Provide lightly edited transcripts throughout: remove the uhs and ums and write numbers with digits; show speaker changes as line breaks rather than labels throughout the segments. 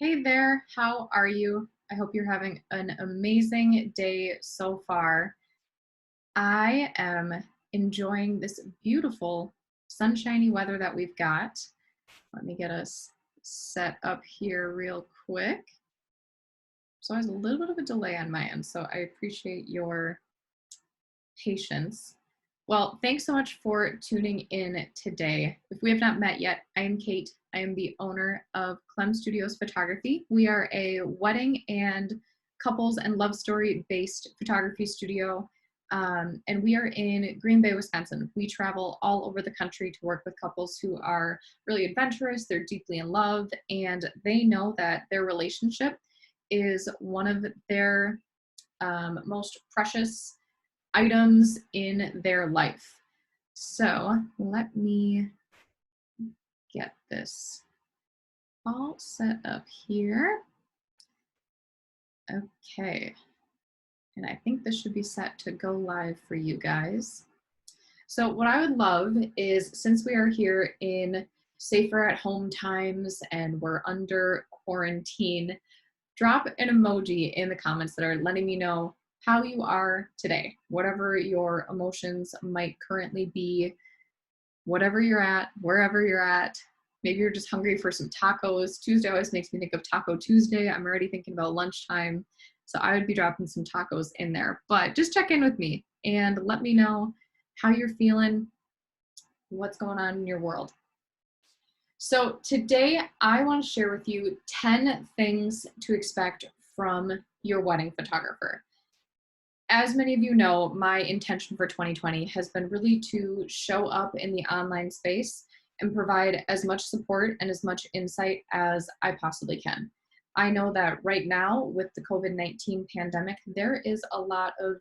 Hey there, how are you? I hope you're having an amazing day so far. I am enjoying this beautiful sunshiny weather that we've got. Let me get us set up here real quick. So there's a little bit of a delay on my end, so I appreciate your patience. Well, thanks so much for tuning in today. If we have not met yet, I am Kate. I am the owner of Clem Studios Photography. We are a wedding and couples and love story based photography studio. And we are in Green Bay, Wisconsin. We travel all over the country to work with couples who are really adventurous, they're deeply in love, and they know that their relationship is one of their most precious items in their life. So let me get this all set up here. Okay, and I think this should be set to go live for you guys. So what I would love is, since we are here in safer at home times and we're under quarantine, drop an emoji in the comments that are letting me know how you are today, whatever your emotions might currently be, whatever you're at, wherever you're at. Maybe you're just hungry for some tacos. Tuesday always makes me think of Taco Tuesday. I'm already thinking about lunchtime. So I would be dropping some tacos in there. But just check in with me and let me know how you're feeling, what's going on in your world. So today I want to share with you 10 things to expect from your wedding photographer. As many of you know, my intention for 2020 has been really to show up in the online space and provide as much support and as much insight as I possibly can. I know that right now, with the COVID-19 pandemic, there is a lot of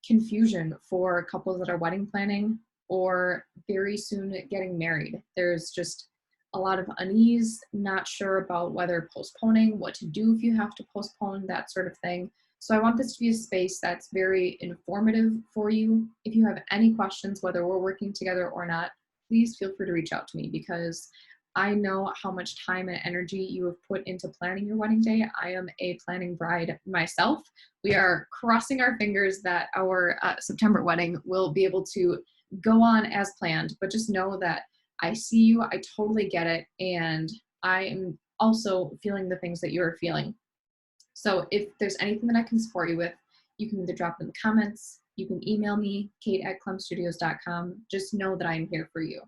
confusion for couples that are wedding planning or very soon getting married. There's just a lot of unease, not sure about whether postponing, what to do if you have to postpone, that sort of thing. So I want this to be a space that's very informative for you. If you have any questions, whether we're working together or not, please feel free to reach out to me, because I know how much time and energy you have put into planning your wedding day. I am a planning bride myself. We are crossing our fingers that our September wedding will be able to go on as planned, but just know that I see you, I totally get it, and I am also feeling the things that you're feeling. So if there's anything that I can support you with, you can either drop in the comments, you can email me, kate@clemstudios.com. Just know that I am here for you.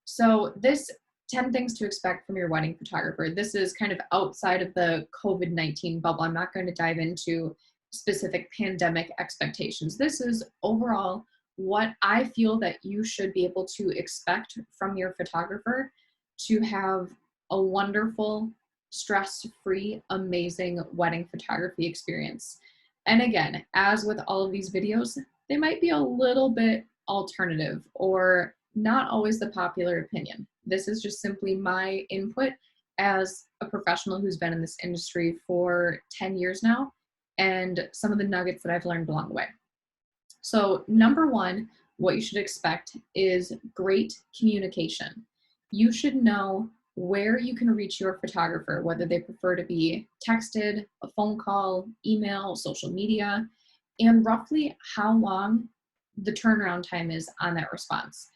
So this 10 things to expect from your wedding photographer. This is kind of outside of the COVID-19 bubble. I'm not going to dive into specific pandemic expectations. This is overall what I feel that you should be able to expect from your photographer to have a wonderful, stress-free, amazing wedding photography experience. And again, as with all of these videos, they might be a little bit alternative or not always the popular opinion. This is just simply my input as a professional who's been in this industry for 10 years now, and some of the nuggets that I've learned along the way. So number one, what you should expect is great communication. You should know where you can reach your photographer, whether they prefer to be texted, a phone call, email, social media, and roughly how long the turnaround time is on that response.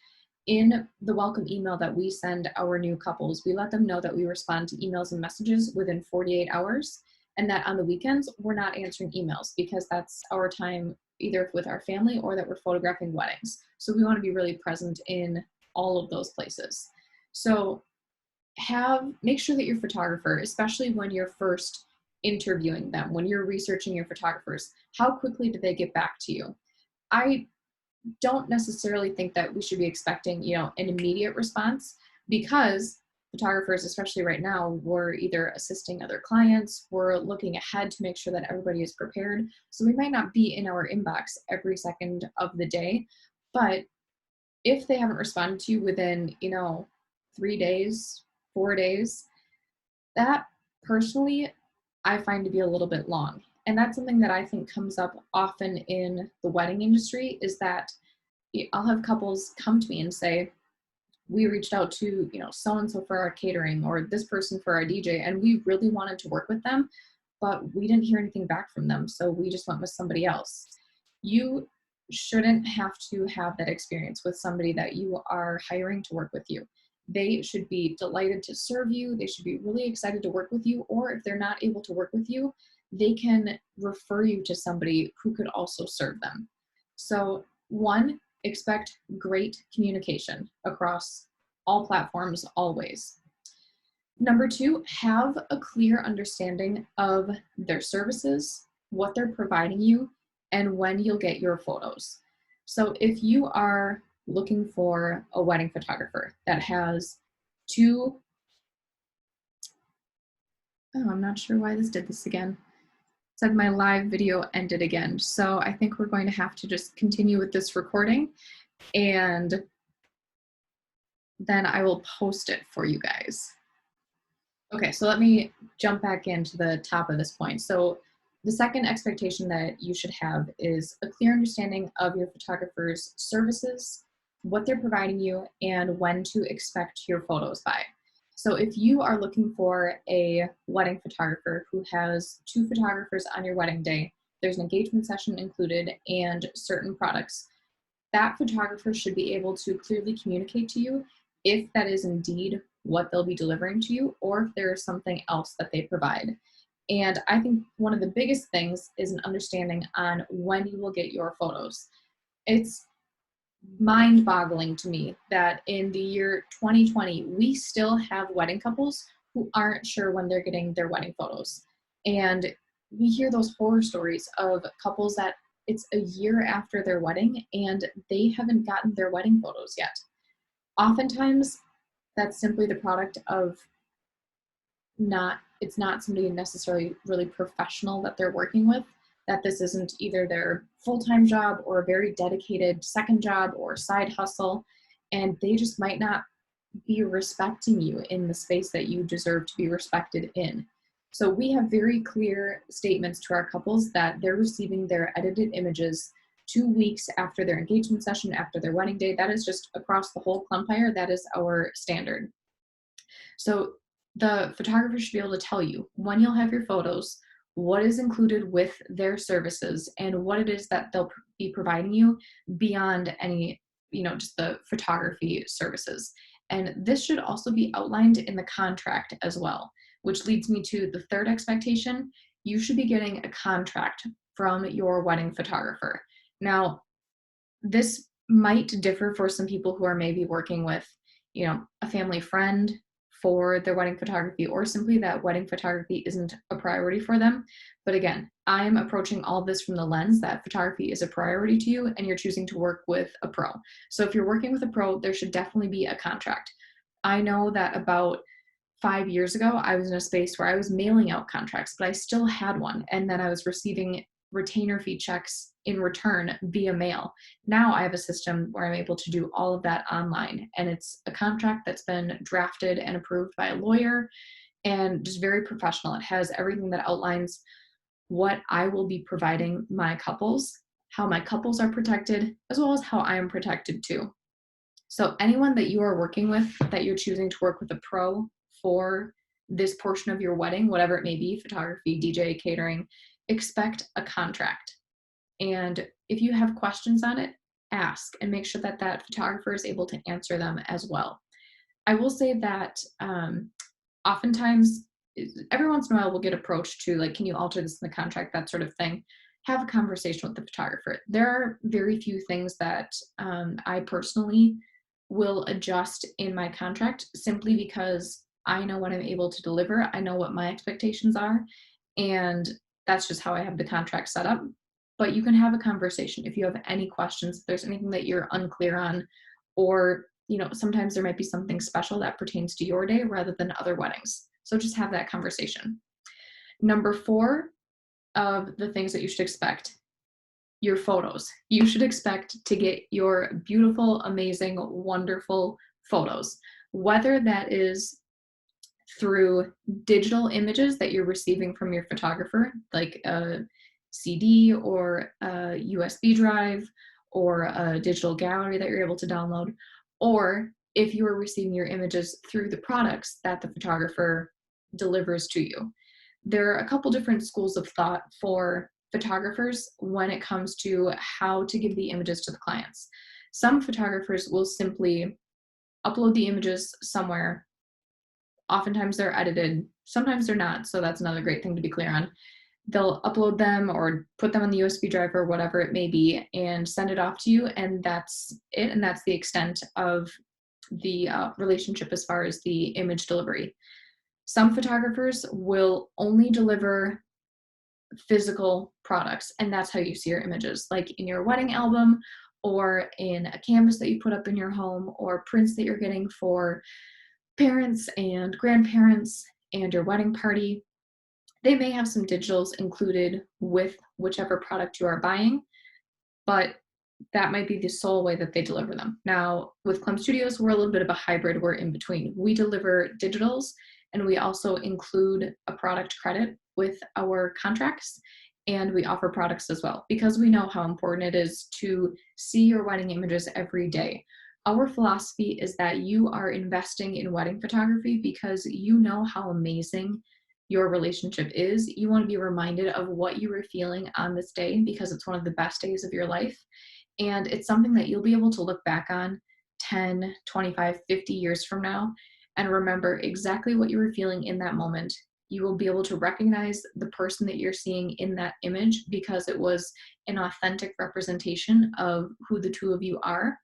In the welcome email that we send our new couples, we let them know that we respond to emails and messages within 48 hours, and that on the weekends, we're not answering emails because that's our time either with our family or that we're photographing weddings. So we want to be really present in all of those places. So make sure that your photographer, especially when you're first interviewing them, when you're researching your photographers, how quickly do they get back to you? I don't necessarily think that we should be expecting, an immediate response, because photographers, especially right now, we're either assisting other clients, we're looking ahead to make sure that everybody is prepared. So we might not be in our inbox every second of the day, but if they haven't responded to you within, 3 days, 4 days, that personally I find to be a little bit long. And that's something that I think comes up often in the wedding industry, is that I'll have couples come to me and say, we reached out to, so-and-so for our catering or this person for our DJ, and we really wanted to work with them, but we didn't hear anything back from them. So we just went with somebody else. You shouldn't have to have that experience with somebody that you are hiring to work with you. They should be delighted to serve you. They should be really excited to work with you. Or if they're not able to work with you, they can refer you to somebody who could also serve them. So one, expect great communication across all platforms, always. Number two, have a clear understanding of their services, what they're providing you, and when you'll get your photos. So if you are looking for a wedding photographer that has two, oh, I'm not sure why this did this again. It said my live video ended again. So I think we're going to have to just continue with this recording, and then I will post it for you guys. Okay, so let me jump back into the top of this point. So the second expectation that you should have is a clear understanding of your photographer's services, what they're providing you, and when to expect your photos by. So if you are looking for a wedding photographer who has 2 photographers on your wedding day, there's an engagement session included and certain products, that photographer should be able to clearly communicate to you if that is indeed what they'll be delivering to you, or if there is something else that they provide. And I think one of the biggest things is an understanding on when you will get your photos. It's mind-boggling to me that in the year 2020, we still have wedding couples who aren't sure when they're getting their wedding photos. And we hear those horror stories of couples that it's a year after their wedding and they haven't gotten their wedding photos yet. Oftentimes, that's simply the product of it's not somebody necessarily really professional that they're working with, that this isn't either their full-time job or a very dedicated second job or side hustle, and they just might not be respecting you in the space that you deserve to be respected in. So we have very clear statements to our couples that they're receiving their edited images 2 weeks after their engagement session, after their wedding day. That is just across the whole Clempire. That is our standard. So the photographer should be able to tell you when you'll have your photos, what is included with their services, and what it is that they'll be providing you beyond any, just the photography services. And this should also be outlined in the contract as well, which leads me to the third expectation. You should be getting a contract from your wedding photographer. Now, this might differ for some people who are maybe working with, a family friend for their wedding photography, or simply that wedding photography isn't a priority for them. But again, I am approaching all of this from the lens that photography is a priority to you and you're choosing to work with a pro. So if you're working with a pro, there should definitely be a contract. I know that about 5 years ago, I was in a space where I was mailing out contracts, but I still had one. And then I was receiving retainer fee checks in return via mail. Now I have a system where I'm able to do all of that online, and it's a contract that's been drafted and approved by a lawyer and just very professional. It has everything that outlines what I will be providing my couples, how my couples are protected, as well as how I am protected too. So anyone that you are working with, that you're choosing to work with a pro for this portion of your wedding, whatever it may be, photography, DJ, catering, expect a contract. And if you have questions on it, ask and make sure that that photographer is able to answer them as well. I will say that oftentimes, every once in a while, we'll get approached to like, can you alter this in the contract, that sort of thing. Have a conversation with the photographer. There are very few things that I personally will adjust in my contract simply because I know what I'm able to deliver. I know what my expectations are, and that's just how I have the contract set up. But you can have a conversation if you have any questions, if there's anything that you're unclear on, or sometimes there might be something special that pertains to your day rather than other weddings. So just have that conversation. Number 4 of the things that you should expect, your photos. You should expect to get your beautiful, amazing, wonderful photos, whether that is through digital images that you're receiving from your photographer, like a CD or a USB drive or a digital gallery that you're able to download, or if you are receiving your images through the products that the photographer delivers to you. There are a couple different schools of thought for photographers when it comes to how to give the images to the clients. Some photographers will simply upload the images somewhere. Oftentimes they're edited, sometimes they're not, so that's another great thing to be clear on. They'll upload them or put them on the USB drive or whatever it may be and send it off to you, and that's it, and that's the extent of the relationship as far as the image delivery. Some photographers will only deliver physical products, and that's how you see your images, like in your wedding album or in a canvas that you put up in your home, or prints that you're getting for parents and grandparents and your wedding party. They may have some digitals included with whichever product you are buying, but that might be the sole way that they deliver them. Now, with Clem Studios, we're a little bit of a hybrid. We're in between. We deliver digitals, and we also include a product credit with our contracts, and we offer products as well, because we know how important it is to see your wedding images every day. Our philosophy is that you are investing in wedding photography because you know how amazing your relationship is. You want to be reminded of what you were feeling on this day because it's one of the best days of your life. And it's something that you'll be able to look back on 10, 25, 50 years from now and remember exactly what you were feeling in that moment. You will be able to recognize the person that you're seeing in that image because it was an authentic representation of who the two of you are.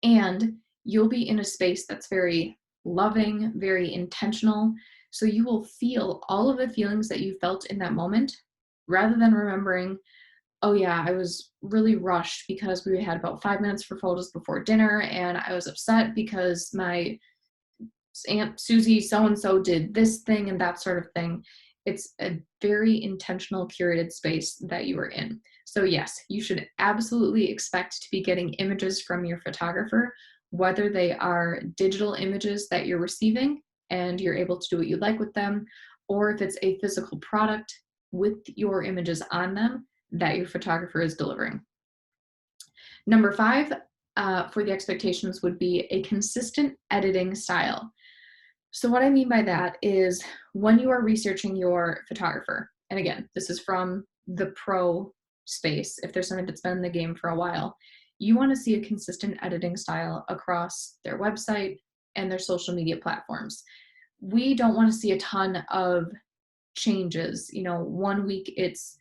And you'll be in a space that's very loving, very intentional. So you will feel all of the feelings that you felt in that moment rather than remembering, oh yeah, I was really rushed because we had about 5 minutes for photos before dinner, and I was upset because my Aunt Susie so-and-so did this thing and that sort of thing. It's a very intentional, curated space that you are in. So yes, you should absolutely expect to be getting images from your photographer, whether they are digital images that you're receiving and you're able to do what you like with them, or if it's a physical product with your images on them that your photographer is delivering. Number 5 for the expectations would be a consistent editing style. So what I mean by that is when you are researching your photographer, and again, this is from the pro space, if there's somebody that's been in the game for a while, you want to see a consistent editing style across their website and their social media platforms. We don't want to see a ton of changes. You know, one week it's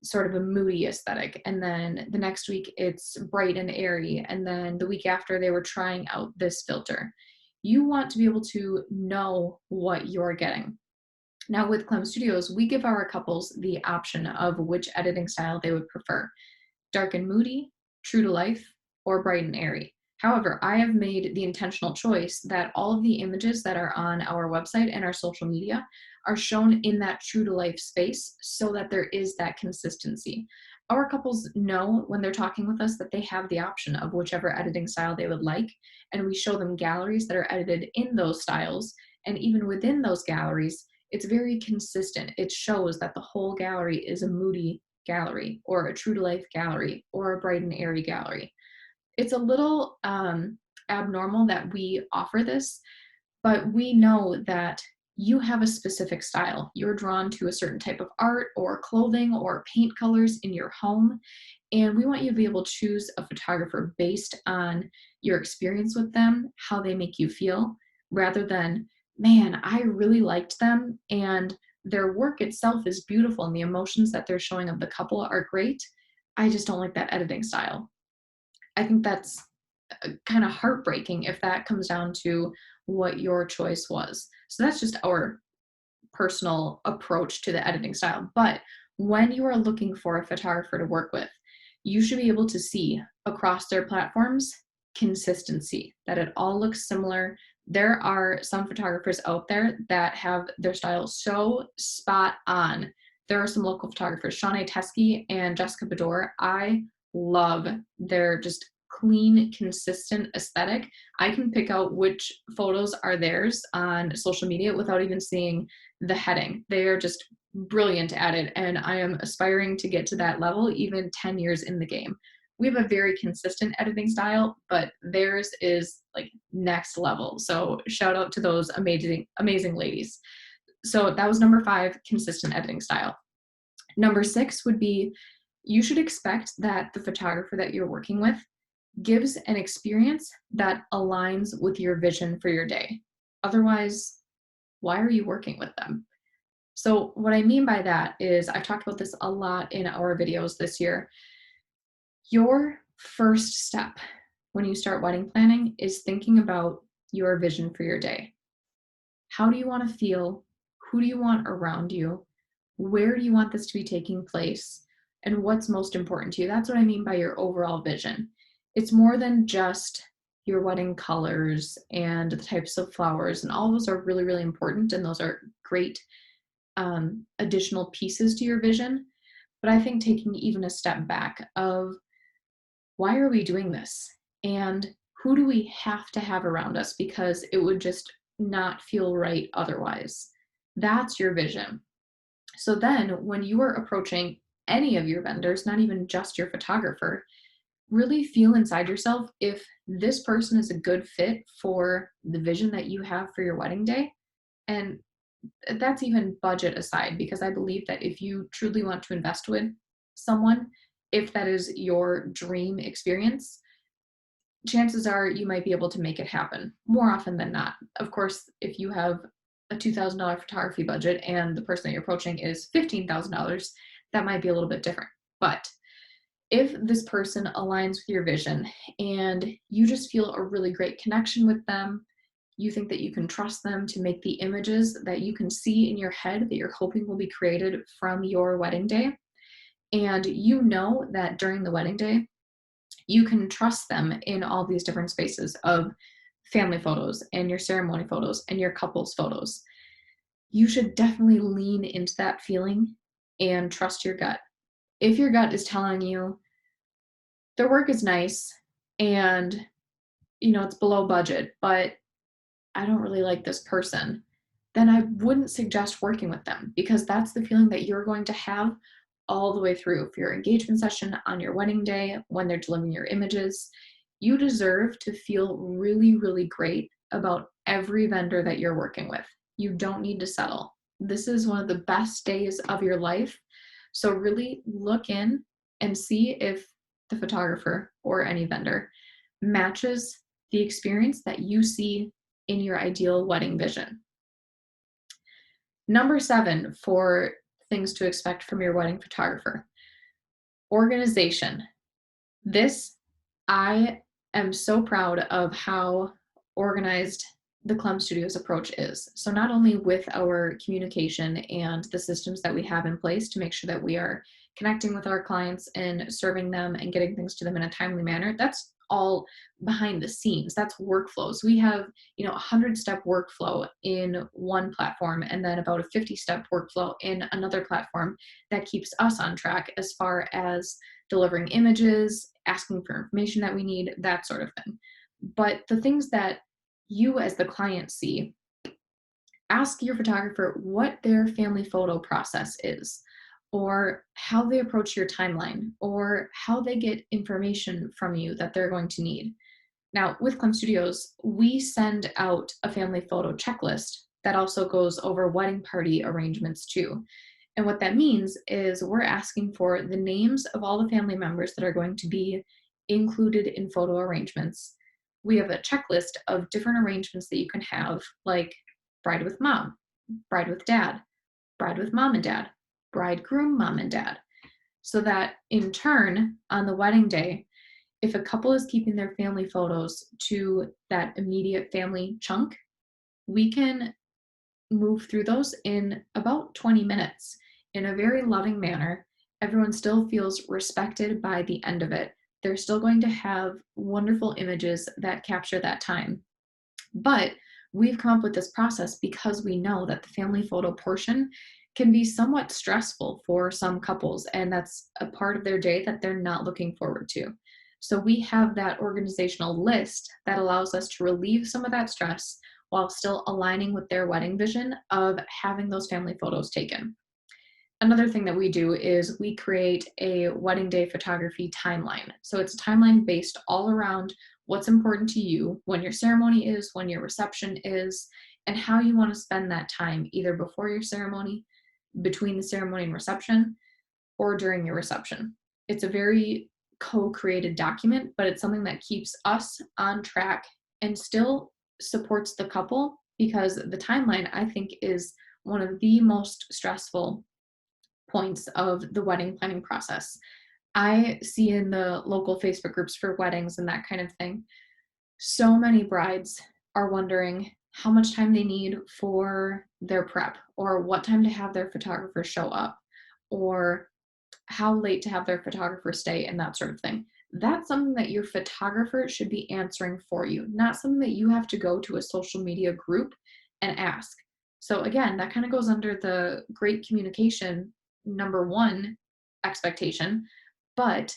sort of a moody aesthetic, and then the next week it's bright and airy, and then the week after they were trying out this filter. You want to be able to know what you're getting. Now with Clem Studios, we give our couples the option of which editing style they would prefer: dark and moody, true to life, or bright and airy. However, I have made the intentional choice that all of the images that are on our website and our social media are shown in that true to life space so that there is that consistency. Our couples know when they're talking with us that they have the option of whichever editing style they would like, and we show them galleries that are edited in those styles, and even within those galleries, it's very consistent. It shows that the whole gallery is a moody gallery or a true to life gallery or a bright and airy gallery. It's a little abnormal that we offer this, but we know that you have a specific style. You're drawn to a certain type of art or clothing or paint colors in your home, and we want you to be able to choose a photographer based on your experience with them, how they make you feel, rather than, man, I really liked them and their work itself is beautiful and the emotions that they're showing of the couple are great. I just don't like that editing style. I think that's kind of heartbreaking if that comes down to what your choice was. So that's just our personal approach to the editing style. But when you are looking for a photographer to work with, you should be able to see across their platforms consistency, that it all looks similar. There are some photographers out there that have their style so spot on. There are some local photographers, Shawnee Teskey and Jessica Bador. I love their just clean, consistent aesthetic. I can pick out which photos are theirs on social media without even seeing the heading. They are just brilliant at it, and I am aspiring to get to that level even 10 years in the game. We have a very consistent editing style, but theirs is like next level. So shout out to those amazing, amazing ladies. So that was number 5, consistent editing style. Number 6 would be you should expect that the photographer that you're working with gives an experience that aligns with your vision for your day. Otherwise, why are you working with them? So, what I mean by that is, I've talked about this a lot in our videos this year. Your first step when you start wedding planning is thinking about your vision for your day. How do you want to feel? Who do you want around you? Where do you want this to be taking place? And what's most important to you? That's what I mean by your overall vision. It's more than just your wedding colors and the types of flowers, and all those are really, really important, and those are great additional pieces to your vision. But I think taking even a step back of why are we doing this? And who do we have to have around us because it would just not feel right otherwise? That's your vision. So then when you are approaching any of your vendors, not even just your photographer, really feel inside yourself if this person is a good fit for the vision that you have for your wedding day. And that's even budget aside, because I believe that if you truly want to invest with someone, if that is your dream experience, chances are you might be able to make it happen more often than not. Of course, if you have a $2,000 photography budget and the person that you're approaching is $15,000, that might be a little bit different. But if this person aligns with your vision and you just feel a really great connection with them, you think that you can trust them to make the images that you can see in your head that you're hoping will be created from your wedding day, and you know that during the wedding day, you can trust them in all these different spaces of family photos and your ceremony photos and your couples photos, you should definitely lean into that feeling and trust your gut. If your gut is telling you their work is nice and it's below budget, but I don't really like this person, then I wouldn't suggest working with them, because that's the feeling that you're going to have all the way through for your engagement session, on your wedding day, when they're delivering your images. You deserve to feel really, really great about every vendor that you're working with. You don't need to settle. This is one of the best days of your life. So really look in and see if the photographer or any vendor matches the experience that you see in your ideal wedding vision. Number 7 for things to expect from your wedding photographer: organization. This, I am so proud of how organized the Clem Studios approach is. So not only with our communication and the systems that we have in place to make sure that we are connecting with our clients and serving them and getting things to them in a timely manner, that's all behind the scenes. That's workflows. We have, a 100-step workflow in one platform, and then about a 50-step workflow in another platform that keeps us on track as far as delivering images, asking for information that we need, that sort of thing. But the things that you as the client see, ask your photographer what their family photo process is, or how they approach your timeline, or how they get information from you that they're going to need. Now, with Clem Studios, we send out a family photo checklist that also goes over wedding party arrangements too. And what that means is we're asking for the names of all the family members that are going to be included in photo arrangements. We have a checklist of different arrangements that you can have, like bride with mom, bride with dad, bride with mom and dad, bridegroom mom and dad. So that in turn, on the wedding day, if a couple is keeping their family photos to that immediate family chunk, we can move through those in about 20 minutes in a very loving manner. Everyone still feels respected by the end of it. They're still going to have wonderful images that capture that time. But we've come up with this process because we know that the family photo portion can be somewhat stressful for some couples, and that's a part of their day that they're not looking forward to. So we have that organizational list that allows us to relieve some of that stress while still aligning with their wedding vision of having those family photos taken. another thing that we do is we create a wedding day photography timeline. So it's a timeline based all around what's important to you, when your ceremony is, when your reception is, and how you want to spend that time, either before your ceremony, between the ceremony and reception, or during your reception. It's a very co-created document, but it's something that keeps us on track and still supports the couple, because the timeline, I think, is one of the most stressful points of the wedding planning process. I see in the local Facebook groups for weddings and that kind of thing, so many brides are wondering how much time they need for their prep, or what time to have their photographer show up, or how late to have their photographer stay, and that sort of thing. That's something that your photographer should be answering for you, not something that you have to go to a social media group and ask. So again, that kind of goes under the great communication number one expectation, but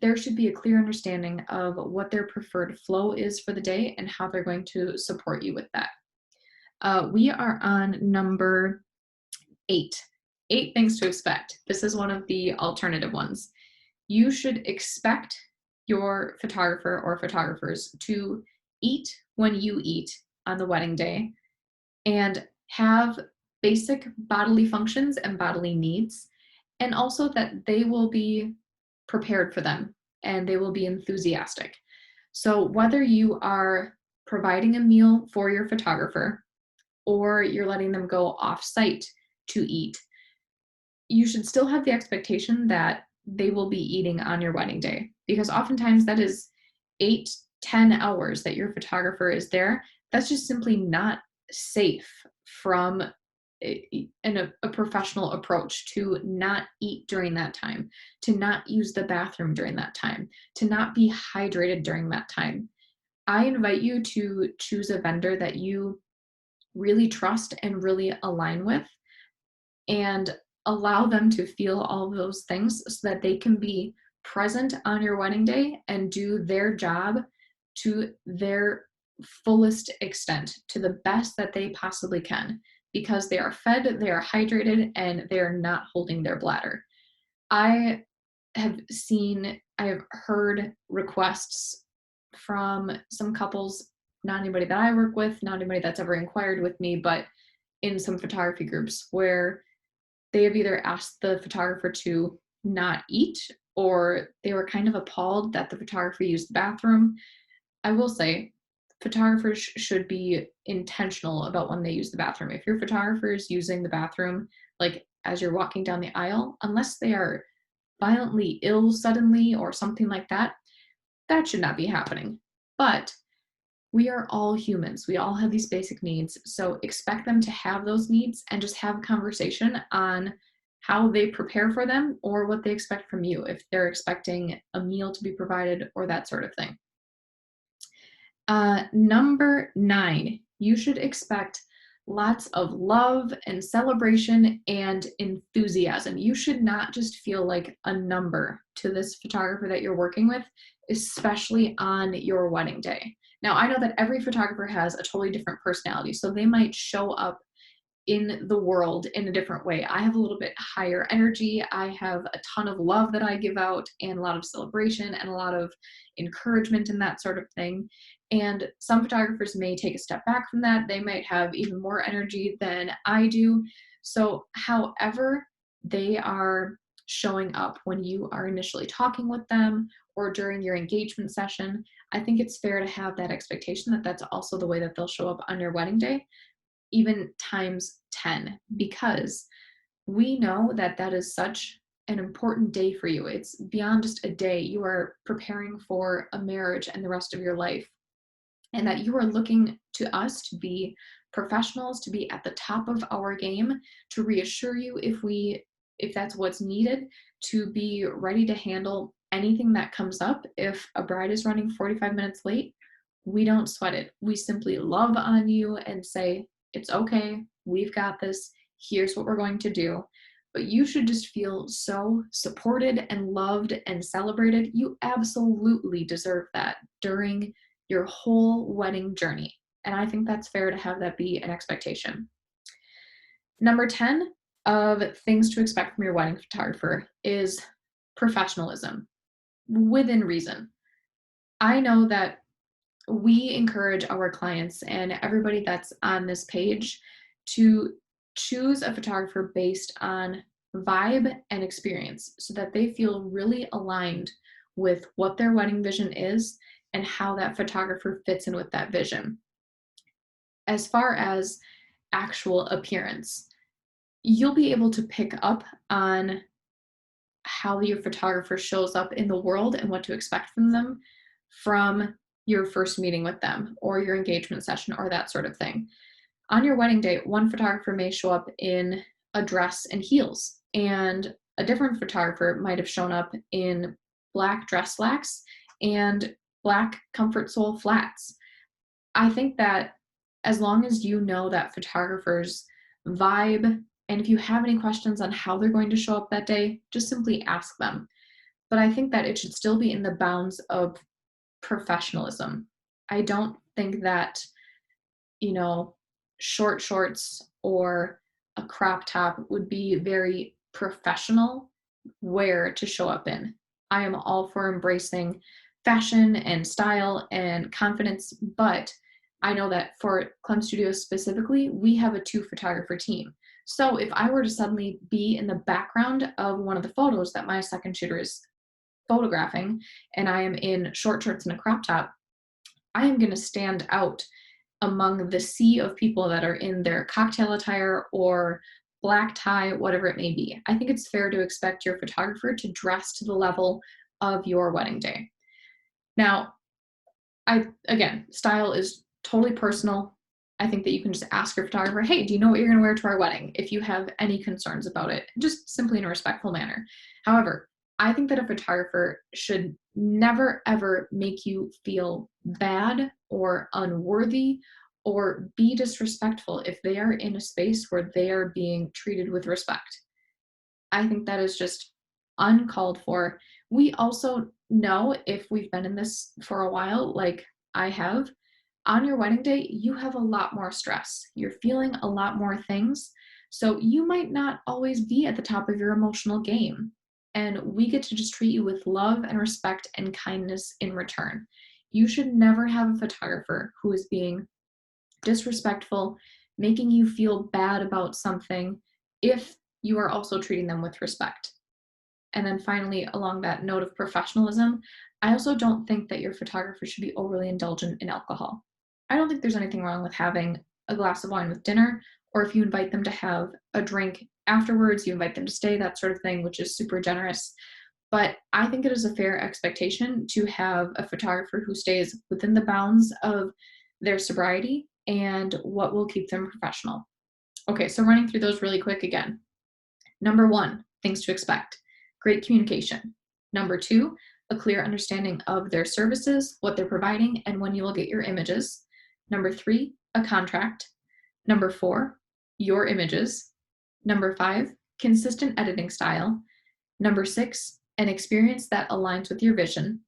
there should be a clear understanding of what their preferred flow is for the day and how they're going to support you with that. We are on number 8. 8 things to expect. This is one of the alternative ones. You should expect your photographer or photographers to eat when you eat on the wedding day and have basic bodily functions and bodily needs, and also that they will be prepared for them and they will be enthusiastic. So, whether you are providing a meal for your photographer or you're letting them go off site to eat, you should still have the expectation that they will be eating on your wedding day, because oftentimes that is 8-10 hours that your photographer is there. That's just simply not safe from a professional approach to not eat during that time, to not use the bathroom during that time, to not be hydrated during that time. I invite you to choose a vendor that you really trust and really align with, and allow them to feel all of those things so that they can be present on your wedding day and do their job to their fullest extent, to the best that they possibly can, because they are fed, they are hydrated, and they are not holding their bladder. I I have heard requests from some couples, not anybody that I work with, not anybody that's ever inquired with me, but in some photography groups where they have either asked the photographer to not eat, or they were kind of appalled that the photographer used the bathroom. I will say, photographers should be intentional about when they use the bathroom. If your photographer is using the bathroom, like as you're walking down the aisle, unless they are violently ill suddenly or something like that, that should not be happening. But we are all humans. We all have these basic needs. So expect them to have those needs and just have a conversation on how they prepare for them or what they expect from you, if they're expecting a meal to be provided or that sort of thing. Number 9, you should expect lots of love and celebration and enthusiasm. You should not just feel like a number to this photographer that you're working with, especially on your wedding day. Now, I know that every photographer has a totally different personality, so they might show up in the world in a different way. I have a little bit higher energy. I have a ton of love that I give out, and a lot of celebration and a lot of encouragement and that sort of thing. And some photographers may take a step back from that. They might have even more energy than I do. So, however, they are showing up when you are initially talking with them or during your engagement session, I think it's fair to have that expectation that that's also the way that they'll show up on your wedding day, even times 10, because we know that that is such an important day for you. It's beyond just a day. You are preparing for a marriage and the rest of your life, and that you are looking to us to be professionals, to be at the top of our game, to reassure you if that's what's needed, to be ready to handle anything that comes up. If a bride is running 45 minutes late, we don't sweat it. We simply love on you and say, it's okay, we've got this, here's what we're going to do. But you should just feel so supported and loved and celebrated. You absolutely deserve that during your whole wedding journey. And I think that's fair to have that be an expectation. Number 10, of things to expect from your wedding photographer is professionalism within reason. I know that we encourage our clients and everybody that's on this page to choose a photographer based on vibe and experience so that they feel really aligned with what their wedding vision is and how that photographer fits in with that vision. As far as actual appearance, you'll be able to pick up on how your photographer shows up in the world and what to expect from them from your first meeting with them or your engagement session or that sort of thing. On your wedding day, one photographer may show up in a dress and heels, and a different photographer might have shown up in black dress slacks and black comfort sole flats. I think that as long as you know that photographer's vibe, and if you have any questions on how they're going to show up that day, just simply ask them. But I think that it should still be in the bounds of professionalism. I don't think that, short shorts or a crop top would be very professional wear to show up in. I am all for embracing fashion and style and confidence, but I know that for Clem Studios specifically, we have a 2 photographer team. So if I were to suddenly be in the background of one of the photos that my second shooter is photographing and I am in short shorts and a crop top, I am going to stand out among the sea of people that are in their cocktail attire or black tie, whatever it may be. I think it's fair to expect your photographer to dress to the level of your wedding day. Now, again, style is totally personal. I think that you can just ask your photographer, hey, do you know what you're going to wear to our wedding? If you have any concerns about it, just simply in a respectful manner. However, I think that a photographer should never, ever make you feel bad or unworthy or be disrespectful if they are in a space where they are being treated with respect. I think that is just uncalled for. We also know, if we've been in this for a while, like I have, on your wedding day, you have a lot more stress. You're feeling a lot more things. So you might not always be at the top of your emotional game. And we get to just treat you with love and respect and kindness in return. You should never have a photographer who is being disrespectful, making you feel bad about something if you are also treating them with respect. And then finally, along that note of professionalism, I also don't think that your photographer should be overly indulgent in alcohol. I don't think there's anything wrong with having a glass of wine with dinner, or if you invite them to have a drink afterwards, you invite them to stay, that sort of thing, which is super generous. But I think it is a fair expectation to have a photographer who stays within the bounds of their sobriety and what will keep them professional. Okay, so running through those really quick again. Number 1, things to expect. Great communication. Number 2, a clear understanding of their services, what they're providing, and when you will get your images. Number 3, a contract. Number 4, your images. Number 5, consistent editing style. Number 6, an experience that aligns with your vision.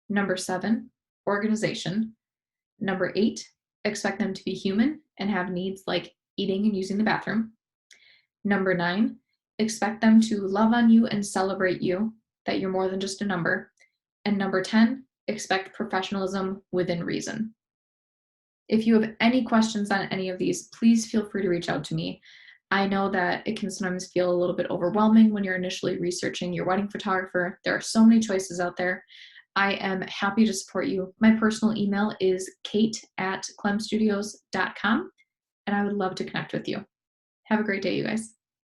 Number 7, organization. Number 8, expect them to be human and have needs like eating and using the bathroom. Number 9, expect them to love on you and celebrate you, that you're more than just a number. And number 10, expect professionalism within reason. If you have any questions on any of these, please feel free to reach out to me. I know that it can sometimes feel a little bit overwhelming when you're initially researching your wedding photographer. There are so many choices out there. I am happy to support you. My personal email is kate@clemstudios.com, and I would love to connect with you. Have a great day, you guys.